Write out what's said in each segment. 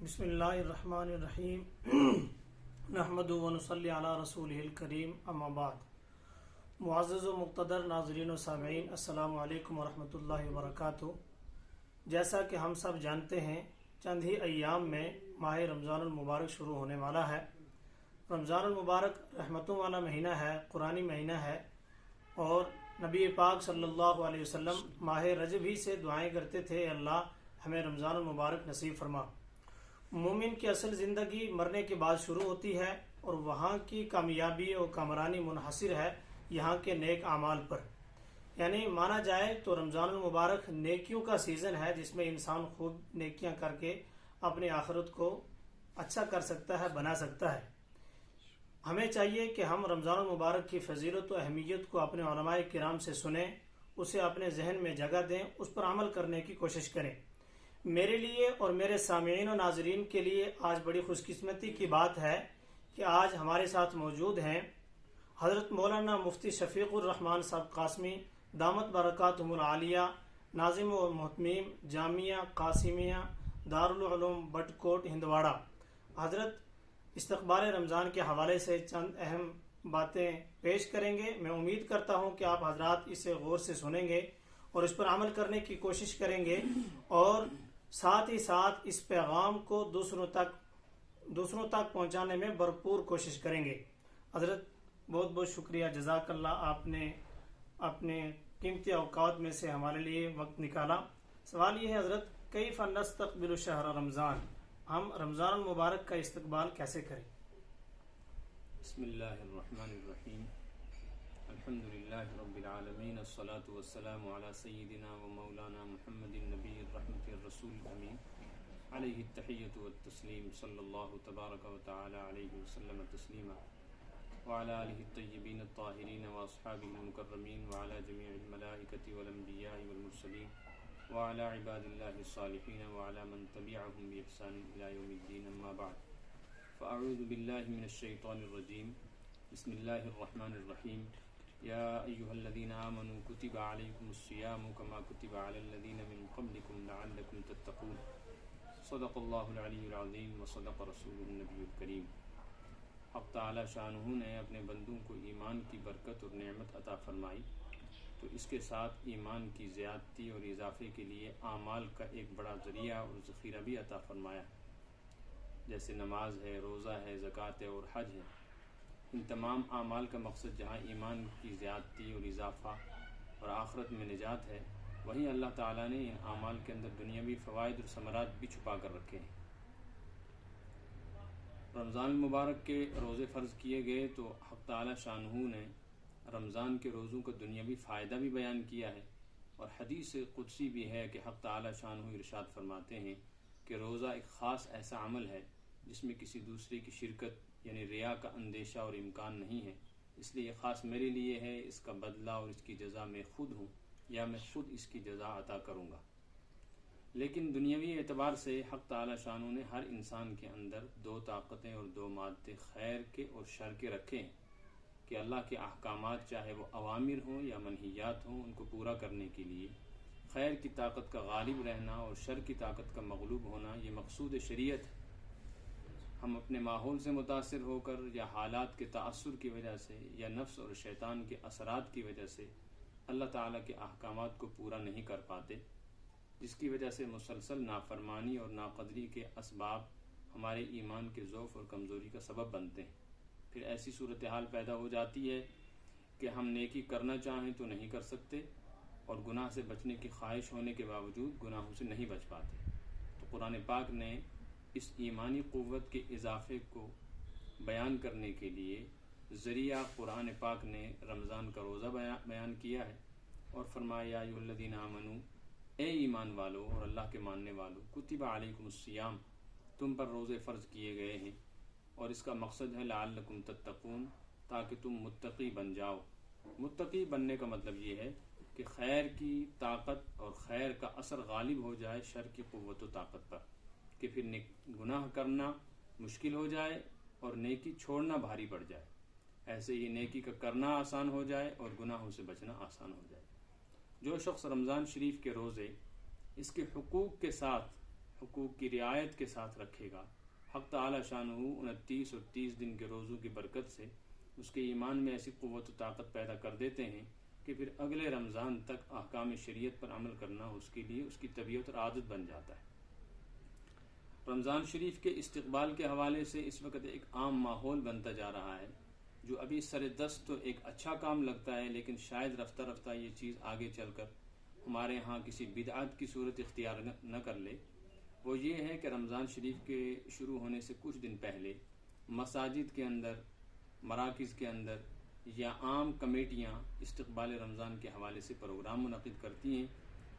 بسم اللہ الرحمن الرحیم نحمد و نصلی علی رسولہ الکریم اما بعد معزز و مقتدر ناظرین و سامعین السلام علیکم ورحمۃ اللہ وبرکاتہ۔ جیسا کہ ہم سب جانتے ہیں چند ہی ایام میں ماہ رمضان المبارک شروع ہونے والا ہے۔ رمضان المبارک رحمتوں والا مہینہ ہے، قرآنی مہینہ ہے، اور نبی پاک صلی اللہ علیہ وسلم ماہ رجب ہی سے دعائیں کرتے تھے، اللہ ہمیں رمضان المبارک نصیب فرما۔ مومن کی اصل زندگی مرنے کے بعد شروع ہوتی ہے، اور وہاں کی کامیابی اور کامرانی منحصر ہے یہاں کے نیک اعمال پر۔ یعنی مانا جائے تو رمضان المبارک نیکیوں کا سیزن ہے، جس میں انسان خوب نیکیاں کر کے اپنی آخرت کو اچھا کر سکتا ہے، بنا سکتا ہے۔ ہمیں چاہیے کہ ہم رمضان المبارک کی فضیلت و اہمیت کو اپنے علماء کرام سے سنیں، اسے اپنے ذہن میں جگہ دیں، اس پر عمل کرنے کی کوشش کریں۔ میرے لیے اور میرے سامعین و ناظرین کے لیے آج بڑی خوش قسمتی کی بات ہے کہ آج ہمارے ساتھ موجود ہیں حضرت مولانا مفتی شفیق الرحمان صاحب قاسمی دامت برکاتہم العالیہ، ناظم و محتمیم جامعہ قاسمیہ دارالعلوم بٹ کوٹ ہندواڑہ۔ حضرت استقبال رمضان کے حوالے سے چند اہم باتیں پیش کریں گے۔ میں امید کرتا ہوں کہ آپ حضرات اسے غور سے سنیں گے اور اس پر عمل کرنے کی کوشش کریں گے، اور ساتھ ہی ساتھ اس پیغام کو دوسروں تک پہنچانے میں بھرپور کوشش کریں گے۔ حضرت بہت بہت شکریہ، جزاک اللہ، آپ نے اپنے قیمتی اوقات میں سے ہمارے لیے وقت نکالا۔ سوال یہ ہے حضرت، کیف نستقبل شہر رمضان، ہم رمضان المبارک کا استقبال کیسے کریں؟ بسم اللہ الرحمن الرحیم، الحمد للہ رب العالمین، الصلاة والسلام علی سیدنا و مولانا محمد النبی الرحمت الرسول الامین، علیہ التحیۃ والتسلیم، صلی اللہ تبارک و تعالی علیہ وسلم تسلیما، وعلی آلہ الطیبین الطاہرین واصحابہ المکرمین، وعلی جمیع الملائکۃ والانبیاء والمرسلین، وعلی عباد اللہ الصالحین، وعلی من تبعہم بإحسان الی یوم الدین، اما بعد، فاعوذ باللہ من الشیطان الرجیم، بسم اللہ الرحمن الرحیم، یا ایہا الذین آمنوا کتب علیکم الصیام کما کتب علی الذین من قبلکم لعلکم تتقون، صدق اللہ العلی العظیم وصدق رسول النبی الکریم۔ حق تعالی شانہ نے اپنے بندوں کو ایمان کی برکت اور نعمت عطا فرمائی، تو اس کے ساتھ ایمان کی زیادتی اور اضافے کے لیے اعمال کا ایک بڑا ذریعہ اور ذخیرہ بھی عطا فرمایا، جیسے نماز ہے، روزہ ہے، زکوٰۃ ہے اور حج ہے۔ ان تمام اعمال کا مقصد جہاں ایمان کی زیادتی اور اضافہ اور آخرت میں نجات ہے، وہیں اللہ تعالیٰ نے ان اعمال کے اندر دنیاوی فوائد اور ثمرات بھی چھپا کر رکھے ہیں۔ رمضان المبارک کے روزے فرض کیے گئے تو حق تعالیٰ شانہ نے رمضان کے روزوں کا دنیاوی فائدہ بھی بیان کیا ہے، اور حدیث قدسی بھی ہے کہ حق تعالیٰ شانہ ارشاد فرماتے ہیں کہ روزہ ایک خاص ایسا عمل ہے جس میں کسی دوسرے کی شرکت یعنی ریا کا اندیشہ اور امکان نہیں ہے، اس لیے یہ خاص میرے لیے ہے، اس کا بدلہ اور اس کی جزا میں خود ہوں یا میں خود اس کی جزا عطا کروں گا۔ لیکن دنیاوی اعتبار سے حق تعالی شانہ نے ہر انسان کے اندر دو طاقتیں اور دو مادے خیر کے اور شر کے رکھے ہیں کہ اللہ کے احکامات چاہے وہ اوامر ہوں یا منہیات ہوں، ان کو پورا کرنے کے لیے خیر کی طاقت کا غالب رہنا اور شر کی طاقت کا مغلوب ہونا یہ مقصود شریعت ہے۔ ہم اپنے ماحول سے متاثر ہو کر یا حالات کے تأثر کی وجہ سے یا نفس اور شیطان کے اثرات کی وجہ سے اللہ تعالیٰ کے احکامات کو پورا نہیں کر پاتے، جس کی وجہ سے مسلسل نافرمانی اور ناقدری کے اسباب ہمارے ایمان کے ضعف اور کمزوری کا سبب بنتے ہیں۔ پھر ایسی صورتحال پیدا ہو جاتی ہے کہ ہم نیکی کرنا چاہیں تو نہیں کر سکتے، اور گناہ سے بچنے کی خواہش ہونے کے باوجود گناہوں سے نہیں بچ پاتے۔ تو قرآن پاک نے اس ایمانی قوت کے اضافے کو بیان کرنے کے لیے ذریعہ قرآن پاک نے رمضان کا روزہ بیان کیا ہے، اور فرمایا یا ایھا الذین آمنوا، اے ایمان والو اور اللہ کے ماننے والو، کتب علیکم الصیام، تم پر روزے فرض کیے گئے ہیں، اور اس کا مقصد ہے لعلکم تتقون، تاکہ تم متقی بن جاؤ۔ متقی بننے کا مطلب یہ ہے کہ خیر کی طاقت اور خیر کا اثر غالب ہو جائے شر کی قوت و طاقت پر، کہ پھر گناہ کرنا مشکل ہو جائے اور نیکی چھوڑنا بھاری پڑ جائے، ایسے ہی نیکی کا کرنا آسان ہو جائے اور گناہوں سے بچنا آسان ہو جائے۔ جو شخص رمضان شریف کے روزے اس کے حقوق کے ساتھ حقوق کی رعایت کے ساتھ رکھے گا، حق تعالی شانہ 29 اور 30 دن کے روزوں کی برکت سے اس کے ایمان میں ایسی قوت و طاقت پیدا کر دیتے ہیں کہ پھر اگلے رمضان تک احکام شریعت پر عمل کرنا اس کے لیے اس کی طبیعت اور عادت بن جاتا ہے۔ رمضان شریف کے استقبال کے حوالے سے اس وقت ایک عام ماحول بنتا جا رہا ہے، جو ابھی سر دست تو ایک اچھا کام لگتا ہے، لیکن شاید رفتہ رفتہ یہ چیز آگے چل کر ہمارے ہاں کسی بدعت کی صورت اختیار نہ کر لے۔ وہ یہ ہے کہ رمضان شریف کے شروع ہونے سے کچھ دن پہلے مساجد کے اندر، مراکز کے اندر یا عام کمیٹیاں استقبال رمضان کے حوالے سے پروگرام منعقد کرتی ہیں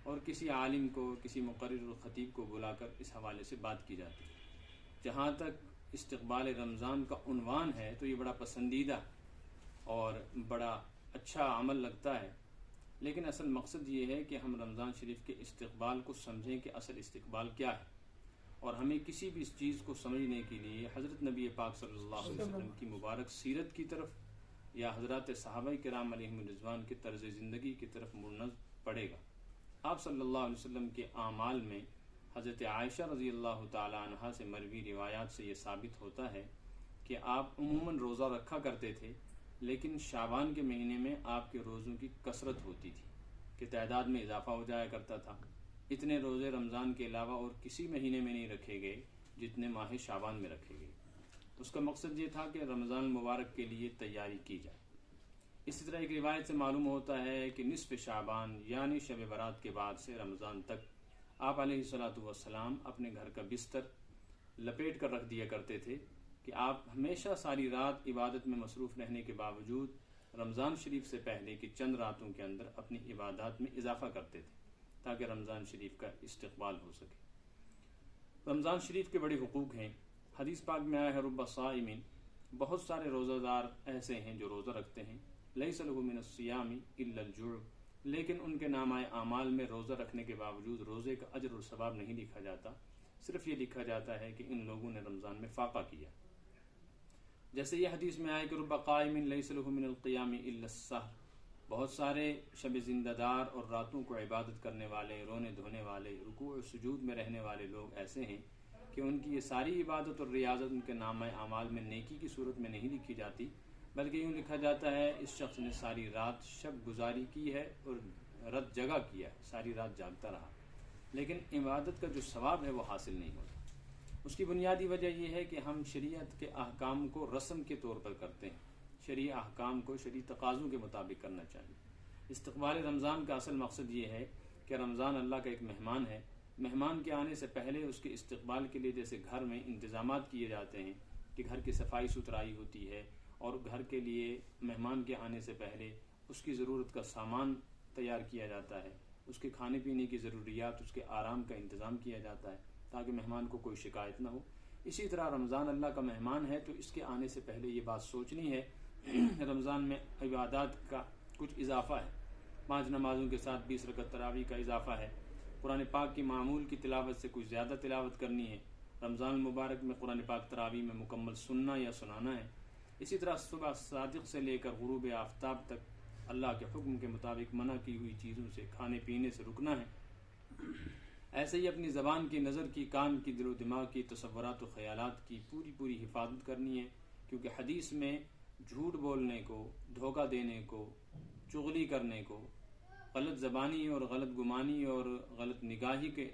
اور کسی عالم کو، کسی مقرر و خطیب کو بلا کر اس حوالے سے بات کی جاتی ہے۔ جہاں تک استقبال رمضان کا عنوان ہے تو یہ بڑا پسندیدہ اور بڑا اچھا عمل لگتا ہے، لیکن اصل مقصد یہ ہے کہ ہم رمضان شریف کے استقبال کو سمجھیں کہ اصل استقبال کیا ہے، اور ہمیں کسی بھی اس چیز کو سمجھنے کے لیے حضرت نبی پاک صلی اللہ علیہ وسلم کی مبارک سیرت کی طرف یا حضرات صحابہ کرام علیہم الرضوان کے طرز زندگی کی طرف مڑنا پڑے گا۔ آپ صلی اللہ علیہ وسلم کے اعمال میں حضرت عائشہ رضی اللہ تعالی عنہا سے مروی روایات سے یہ ثابت ہوتا ہے کہ آپ عموماً روزہ رکھا کرتے تھے، لیکن شعبان کے مہینے میں آپ کے روزوں کی کثرت ہوتی تھی کہ تعداد میں اضافہ ہو جایا کرتا تھا۔ اتنے روزے رمضان کے علاوہ اور کسی مہینے میں نہیں رکھے گئے جتنے ماہ شعبان میں رکھے گئے۔ اس کا مقصد یہ تھا کہ رمضان المبارک کے لیے تیاری کی جائے۔ اسی طرح ایک روایت سے معلوم ہوتا ہے کہ نصف شعبان یعنی شب برات کے بعد سے رمضان تک آپ علیہ الصلاۃ والسلام اپنے گھر کا بستر لپیٹ کر رکھ دیا کرتے تھے کہ آپ ہمیشہ ساری رات عبادت میں مصروف رہنے کے باوجود رمضان شریف سے پہلے کی چند راتوں کے اندر اپنی عبادات میں اضافہ کرتے تھے تاکہ رمضان شریف کا استقبال ہو سکے۔ رمضان شریف کے بڑے حقوق ہیں۔ حدیث پاک میں آیا ہے رب صائم، بہت سارے روزہ دار ایسے ہیں جو روزہ رکھتے ہیں، لیس لہ من الصیام الا الجوع، لیکن ان کے نامہ اعمال میں روزہ رکھنے کے باوجود روزے کا اجر اور ثواب نہیں لکھا جاتا، صرف یہ لکھا جاتا ہے کہ ان لوگوں نے رمضان میں فاقہ کیا۔ جیسے یہ حدیث میں آئے کہ رب قائم لیس لہ من القیام الا السحر، بہت سارے شب زندہ دار اور راتوں کو عبادت کرنے والے، رونے دھونے والے، رکوع و سجود میں رہنے والے لوگ ایسے ہیں کہ ان کی یہ ساری عبادت اور ریاضت ان کے نامہ اعمال میں نیکی کی صورت میں نہیں لکھی جاتی، بلکہ یوں لکھا جاتا ہے اس شخص نے ساری رات شب گزاری کی ہے اور رات جگہ کیا ہے، ساری رات جاگتا رہا، لیکن عبادت کا جو ثواب ہے وہ حاصل نہیں ہوتا۔ اس کی بنیادی وجہ یہ ہے کہ ہم شریعت کے احکام کو رسم کے طور پر کرتے ہیں، شرعی احکام کو شرعی تقاضوں کے مطابق کرنا چاہیے۔ استقبال رمضان کا اصل مقصد یہ ہے کہ رمضان اللہ کا ایک مہمان ہے، مہمان کے آنے سے پہلے اس کے استقبال کے لیے جیسے گھر میں انتظامات کیے جاتے ہیں کہ گھر کی صفائی ستھرائی ہوتی ہے اور گھر کے لیے مہمان کے آنے سے پہلے اس کی ضرورت کا سامان تیار کیا جاتا ہے، اس کے کھانے پینے کی ضروریات، اس کے آرام کا انتظام کیا جاتا ہے تاکہ مہمان کو کوئی شکایت نہ ہو، اسی طرح رمضان اللہ کا مہمان ہے تو اس کے آنے سے پہلے یہ بات سوچنی ہے رمضان میں عبادات کا کچھ اضافہ ہے، 5 نمازوں کے ساتھ 20 رکعت تراویح کا اضافہ ہے، قرآن پاک کی معمول کی تلاوت سے کچھ زیادہ تلاوت کرنی ہے، رمضان المبارک میں قرآن پاک تراویح میں مکمل سننا یا سنانا ہے، اسی طرح صبح صادق سے لے کر غروب آفتاب تک اللہ کے حکم کے مطابق منع کی ہوئی چیزوں سے کھانے پینے سے رکنا ہے۔ ایسے ہی اپنی زبان کی، نظر کی، کان کی، دل و دماغ کی، تصورات و خیالات کی پوری حفاظت کرنی ہے، کیونکہ حدیث میں جھوٹ بولنے کو، دھوکہ دینے کو، چغلی کرنے کو، غلط زبانی اور غلط گمانی اور غلط نگاہی کے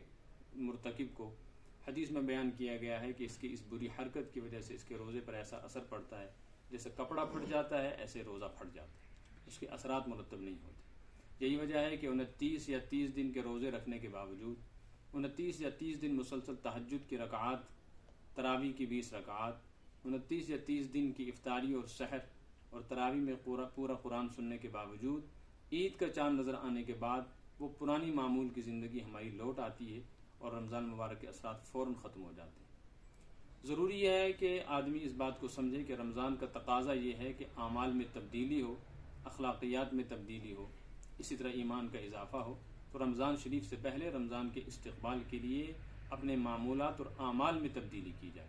مرتکب کو حدیث میں بیان کیا گیا ہے کہ اس کی اس بری حرکت کی وجہ سے اس کے روزے پر ایسا اثر پڑتا ہے جیسے کپڑا پھٹ جاتا ہے، ایسے روزہ پھٹ جاتا ہے، اس کے اثرات مرتب نہیں ہوتے۔ یہی وجہ ہے کہ 29 یا 30 دن کے روزے رکھنے کے باوجود 29 یا 30 دن مسلسل تہجد کی رکعات، تراویح کی 20 رکعات، 29 یا 30 دن کی افطاری اور سحر اور تراویح میں پورا قرآن سننے کے باوجود عید کا چاند نظر آنے کے بعد وہ پرانی معمول کی زندگی ہماری لوٹ آتی ہے اور رمضان مبارک کے اثرات فوراً ختم ہو جاتے ہیں۔ ضروری ہے کہ آدمی اس بات کو سمجھے کہ رمضان کا تقاضا یہ ہے کہ اعمال میں تبدیلی ہو، اخلاقیات میں تبدیلی ہو، اسی طرح ایمان کا اضافہ ہو، تو رمضان شریف سے پہلے رمضان کے استقبال کے لیے اپنے معمولات اور اعمال میں تبدیلی کی جائے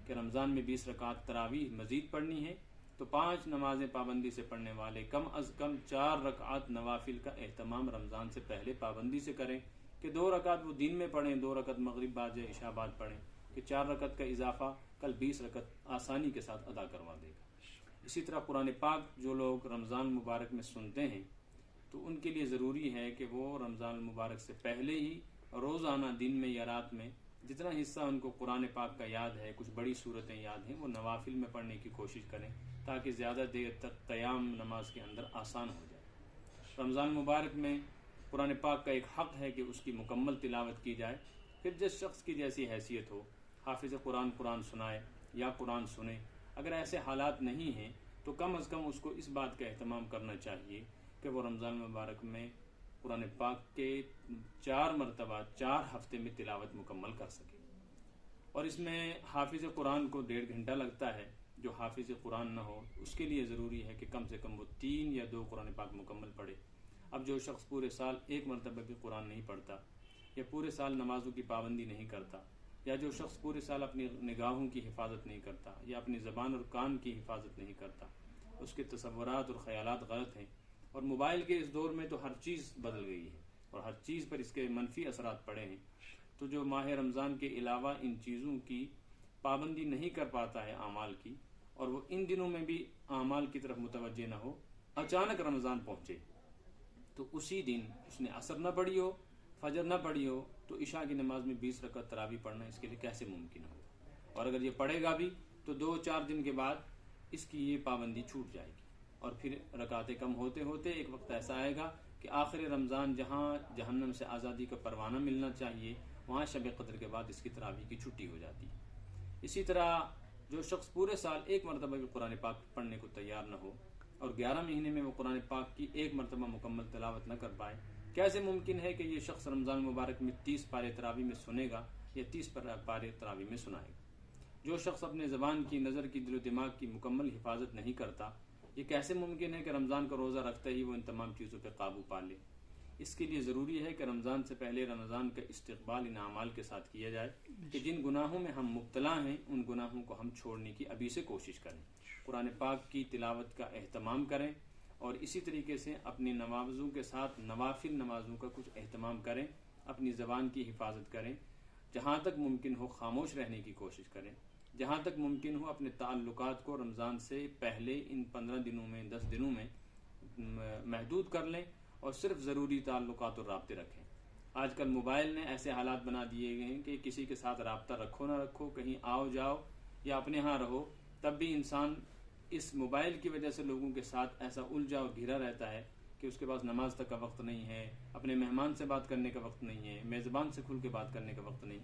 کہ رمضان میں 20 رکعت تراویح مزید پڑھنی ہے تو 5 نمازیں پابندی سے پڑھنے والے کم از کم 4 رکعت نوافل کا اہتمام رمضان سے پہلے پابندی سے کریں کہ کہ 2 رکعت وہ دن میں پڑھیں، 2 رکعت مغرب بعد یا عشاء بعد پڑھیں، کہ 4 رکعت کا اضافہ کل 20 رکعت آسانی کے ساتھ ادا کروا دے گا۔ اسی طرح قرآن پاک جو لوگ رمضان مبارک میں سنتے ہیں تو ان کے لیے ضروری ہے کہ وہ رمضان المبارک سے پہلے ہی روزانہ دن میں یا رات میں جتنا حصہ ان کو قرآن پاک کا یاد ہے، کچھ بڑی صورتیں یاد ہیں، وہ نوافل میں پڑھنے کی کوشش کریں تاکہ زیادہ دیر تک قیام نماز کے اندر آسان ہو جائے۔ رمضان مبارک میں قرآن پاک کا ایک حق ہے کہ اس کی مکمل تلاوت کی جائے، پھر جس شخص کی جیسی حیثیت ہو، حافظ قرآن سنائے یا قرآن سنے۔ اگر ایسے حالات نہیں ہیں تو کم از کم اس کو اس بات کا اہتمام کرنا چاہیے کہ وہ رمضان مبارک میں قرآن پاک کے 4 مرتبہ 4 ہفتے میں تلاوت مکمل کر سکے۔ اور اس میں حافظ قرآن کو 1.5 گھنٹہ لگتا ہے، جو حافظ قرآن نہ ہو اس کے لیے ضروری ہے کہ کم سے کم وہ 3 یا 2 قرآن پاک مکمل پڑھے۔ اب جو شخص پورے سال 1 مرتبہ بھی قرآن نہیں پڑھتا، یا پورے سال نمازوں کی پابندی نہیں کرتا، یا جو شخص پورے سال اپنی نگاہوں کی حفاظت نہیں کرتا یا اپنی زبان اور کان کی حفاظت نہیں کرتا، اس کے تصورات اور خیالات غلط ہیں۔ اور موبائل کے اس دور میں تو ہر چیز بدل گئی ہے اور ہر چیز پر اس کے منفی اثرات پڑے ہیں، تو جو ماہ رمضان کے علاوہ ان چیزوں کی پابندی نہیں کر پاتا ہے اعمال کی، اور وہ ان دنوں میں بھی اعمال کی طرف متوجہ نہ ہو، اچانک رمضان پہنچے تو اسی دن اس نے عصر نہ پڑھی ہو، فجر نہ پڑھی ہو، تو عشاء کی نماز میں 20 رکعت تراویح پڑھنا اس کے لیے کیسے ممکن ہو؟ اور اگر یہ پڑھے گا بھی تو 2-4 دن کے بعد اس کی یہ پابندی چھوٹ جائے گی، اور پھر رکعتیں کم ہوتے ہوتے ایک وقت ایسا آئے گا کہ آخر رمضان جہاں جہنم سے آزادی کا پروانہ ملنا چاہیے، وہاں شب قدر کے بعد اس کی تراویح کی چھٹی ہو جاتی ہے۔ اسی طرح جو شخص پورے سال 1 مرتبہ بھی قرآن پاک پڑھنے کو تیار نہ ہو اور 11 مہینے میں وہ قرآن پاک کی 1 مرتبہ مکمل تلاوت نہ کر پائے، کیسے ممکن ہے کہ یہ شخص رمضان مبارک میں 30 پارے تراویح میں سنے گا یا 30 پارے تراویح میں سنائے گا؟ جو شخص اپنے زبان کی، نظر کی، دل و دماغ کی مکمل حفاظت نہیں کرتا، یہ کیسے ممکن ہے کہ رمضان کا روزہ رکھتے ہی وہ ان تمام چیزوں پہ قابو پا لے؟ اس کے لیے ضروری ہے کہ رمضان سے پہلے رمضان کا استقبال ان اعمال کے ساتھ کیا جائے کہ جن گناہوں میں ہم مبتلا ہیں ان گناہوں کو ہم چھوڑنے کی ابھی سے کوشش کریں، قرآن پاک کی تلاوت کا اہتمام کریں، اور اسی طریقے سے اپنی نمازوں کے ساتھ نوافل نمازوں کا کچھ اہتمام کریں، اپنی زبان کی حفاظت کریں، جہاں تک ممکن ہو خاموش رہنے کی کوشش کریں، جہاں تک ممکن ہو اپنے تعلقات کو رمضان سے پہلے ان 15 دنوں میں 10 دنوں میں محدود کر لیں اور صرف ضروری تعلقات اور رابطے رکھیں۔ آج کل موبائل نے ایسے حالات بنا دیے گئے ہیں کہ کسی کے ساتھ رابطہ رکھو نہ رکھو، کہیں آؤ جاؤ یا اپنے ہاں رہو، تب بھی انسان اس موبائل کی وجہ سے لوگوں کے ساتھ ایسا الجھا اور گھرا رہتا ہے کہ اس کے پاس نماز تک کا وقت نہیں ہے، اپنے مہمان سے بات کرنے کا وقت نہیں ہے، میزبان سے کھل کے بات کرنے کا وقت نہیں۔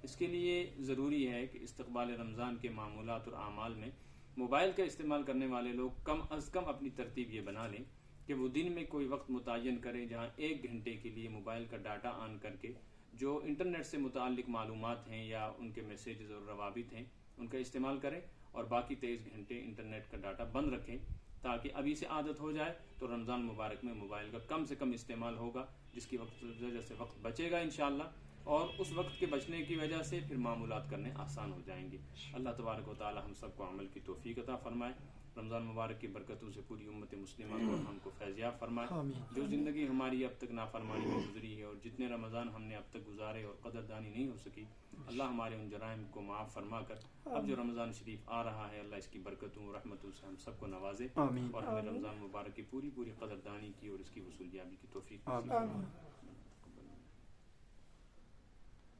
اس کے لیے ضروری ہے کہ استقبال رمضان کے معمولات اور اعمال میں موبائل کا استعمال کرنے والے لوگ کم از کم اپنی ترتیب یہ بنا لیں کہ وہ دن میں کوئی وقت متعین کریں جہاں 1 گھنٹے کے لیے موبائل کا ڈاٹا آن کر کے جو انٹرنیٹ سے متعلق معلومات ہیں یا ان کے میسیجز اور روابط ہیں ان کا استعمال کریں، اور باقی 23 گھنٹے انٹرنیٹ کا ڈاٹا بند رکھیں تاکہ ابھی سے عادت ہو جائے تو رمضان مبارک میں موبائل کا کم سے کم استعمال ہوگا، جس کی وجہ سے وقت بچے گا انشاءاللہ، اور اس وقت کے بچنے کی وجہ سے پھر معمولات کرنے آسان ہو جائیں گے۔ اللہ تبارک و تعالی ہم سب کو عمل کی توفیق عطا فرمائے، رمضان مبارک کی برکتوں سے پوری امت مسلمہ کو ہم کو فیضیاب فرمائے۔ جو زندگی ہماری اب تک نافرمانی میں گزری ہے اور جتنے رمضان ہم نے اب تک گزارے اور قدردانی نہیں ہو سکی، اللہ ہمارے ان جرائم کو معاف فرما کر اب جو رمضان شریف آ رہا ہے اللہ اس کی برکتوں اور رحمتوں سے ہم سب کو نوازے اور ہمیں رمضان مبارک کی پوری قدردانی کی اور اس کی وصولیابی کی توفیق نصیب فرمائے۔